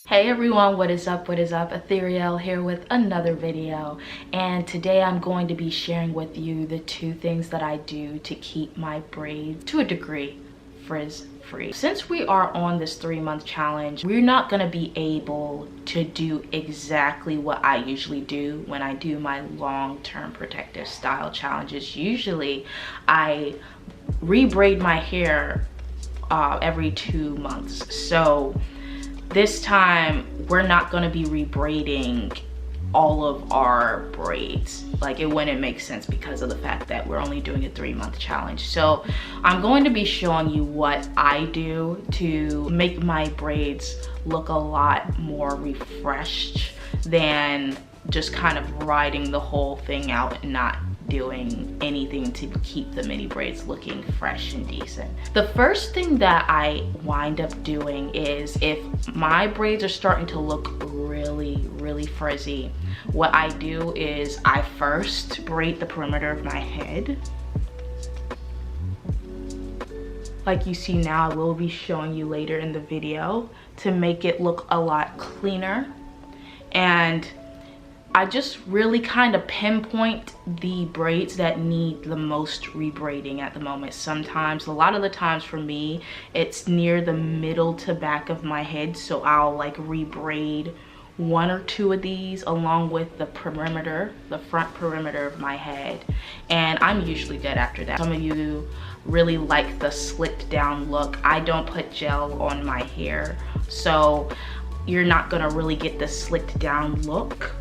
Hey everyone, what is up? What is up? Ethereal here with another video, and today I'm going to be sharing with you the two things that I do to keep my braids to a degree frizz free. Since we are on this 3-month challenge, we're not going to be able to do exactly what I usually do when I do my long-term protective style challenges. Usually I re-braid my hair every 2 months, so this time we're not going to be re-braiding all of our braids. Like, it wouldn't make sense because of the fact that we're only doing a 3-month challenge. So I'm going to be showing you what I do to make my braids look a lot more refreshed than just kind of riding the whole thing out and not doing anything to keep the mini braids looking fresh and decent. The first thing that I wind up doing is, if my braids are starting to look really frizzy, what I do is I first braid the perimeter of my head. Like you see now, I will be showing you later in the video to make it look a lot cleaner. And I just really kind of pinpoint the braids that need the most re-braiding at the moment. Sometimes, a lot of the times for me, it's near the middle to back of my head. So I'll like re-braid 1 or 2 of these along with the perimeter, the front perimeter of my head. And I'm usually good after that. Some of you really like the slicked down look. I don't put gel on my hair, so you're not gonna really get the slicked down look.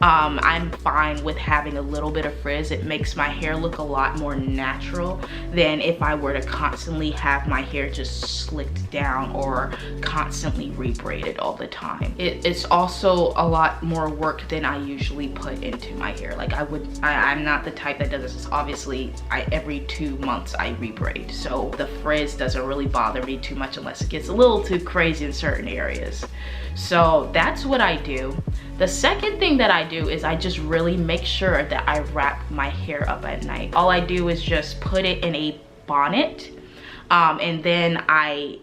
I'm fine with having a little bit of frizz. It makes my hair look a lot more natural than if I were to constantly have my hair just slicked down or constantly re-braided all the time. It's also a lot more work than I usually put into my hair. Like, I'm not the type that does this. Obviously, every 2 months I re-braid, so the frizz doesn't really bother me too much unless it gets a little too crazy in certain areas. So that's what I do. The second thing that I do is I just really make sure that I wrap my hair up at night. All I do is just put it in a bonnet, and then I,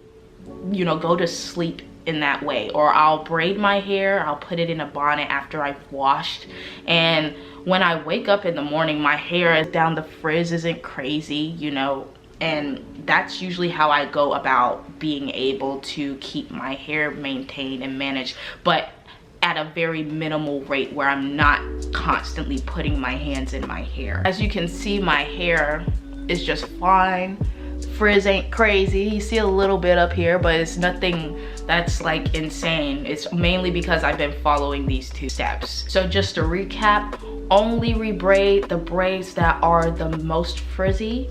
go to sleep in that way. Or I'll braid my hair, I'll put it in a bonnet after I've washed, and when I wake up in the morning, my hair is down, the frizz isn't crazy, and that's usually how I go about being able to keep my hair maintained and managed, but at a very minimal rate where I'm not constantly putting my hands in my hair. As you can see, my hair is just fine. Frizz ain't crazy. You see a little bit up here, but it's nothing that's like insane. It's mainly because I've been following these 2 steps. So just to recap, only re-braid the braids that are the most frizzy,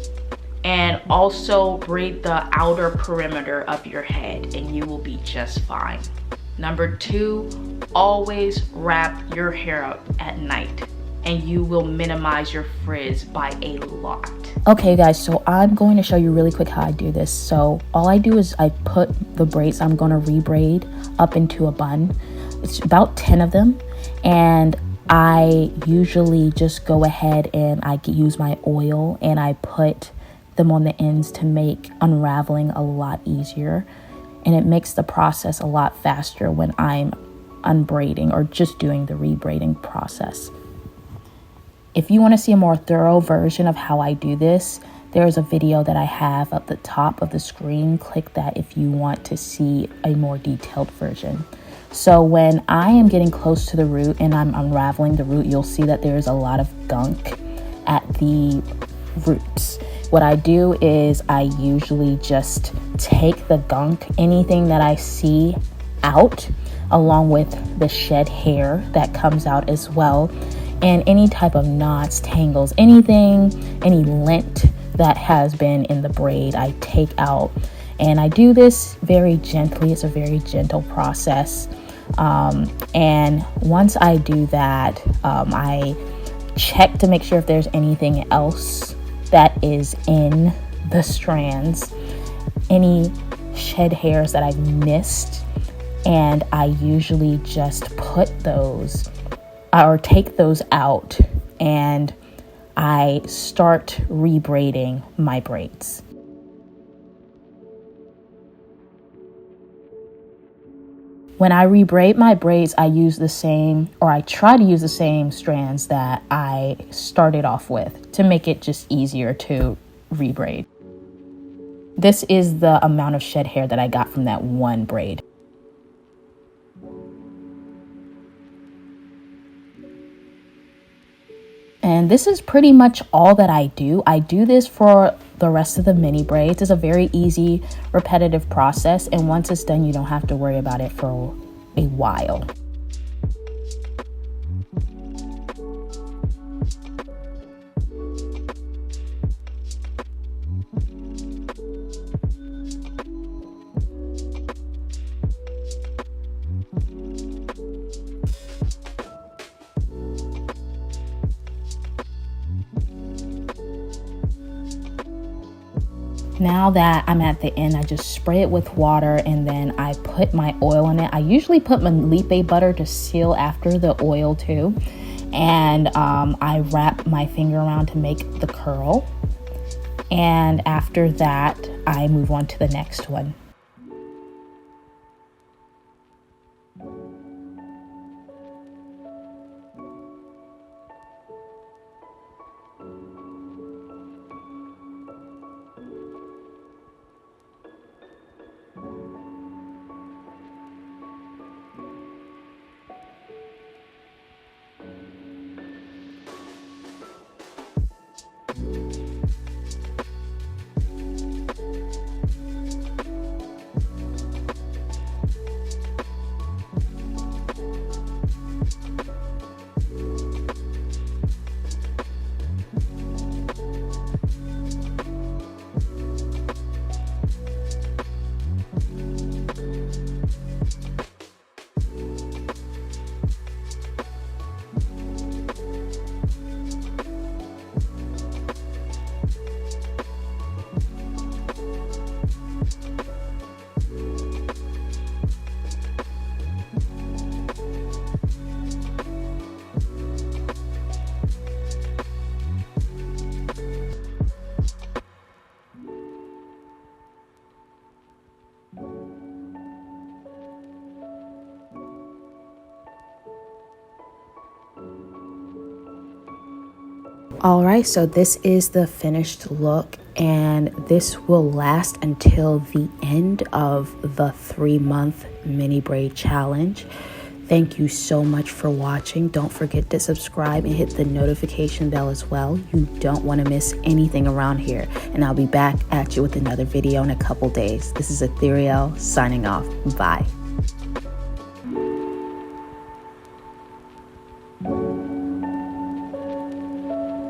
and also braid the outer perimeter of your head, and you will be just fine. Number 2, always wrap your hair up at night, and you will minimize your frizz by a lot. Okay guys, so I'm going to show you really quick how I do this. So all I do is I put the braids I'm going to re-braid up into a bun. It's about 10 of them, and I usually just go ahead and I use my oil and I put them on the ends to make unraveling a lot easier. And it makes the process a lot faster when I'm unbraiding or just doing the re-braiding process. If you want to see a more thorough version of how I do this, there's a video that I have at the top of the screen. Click that if you want to see a more detailed version. So when I am getting close to the root and I'm unraveling the root, you'll see that there's a lot of gunk at the roots. What I do is I usually just take the gunk, anything that I see out, along with the shed hair that comes out as well, and any type of knots, tangles, anything, any lint that has been in the braid, I take out. And I do this very gently. It's a very gentle process. And once I do that, I check to make sure if there's anything else that is in the strands, any shed hairs that I've missed, and I usually just put those or take those out, and I start re-braiding my braids. When I rebraid my braids, I use the same, or I try to use the same strands that I started off with to make it just easier to rebraid. This is the amount of shed hair that I got from that one braid. And this is pretty much all that I do. I do this for the rest of the mini braids. It's a very easy, repetitive process. And once it's done, you don't have to worry about it for a while. Now that I'm at the end, I just spray it with water and then I put my oil in it. I usually put Malipe butter to seal after the oil too. And I wrap my finger around to make the curl. And after that, I move on to the next one. Alright, so this is the finished look, and this will last until the end of the 3-month mini braid challenge. Thank you so much for watching. Don't forget to subscribe and hit the notification bell as well. You don't want to miss anything around here, and I'll be back at you with another video in a couple days. This is Ethereal signing off. Bye.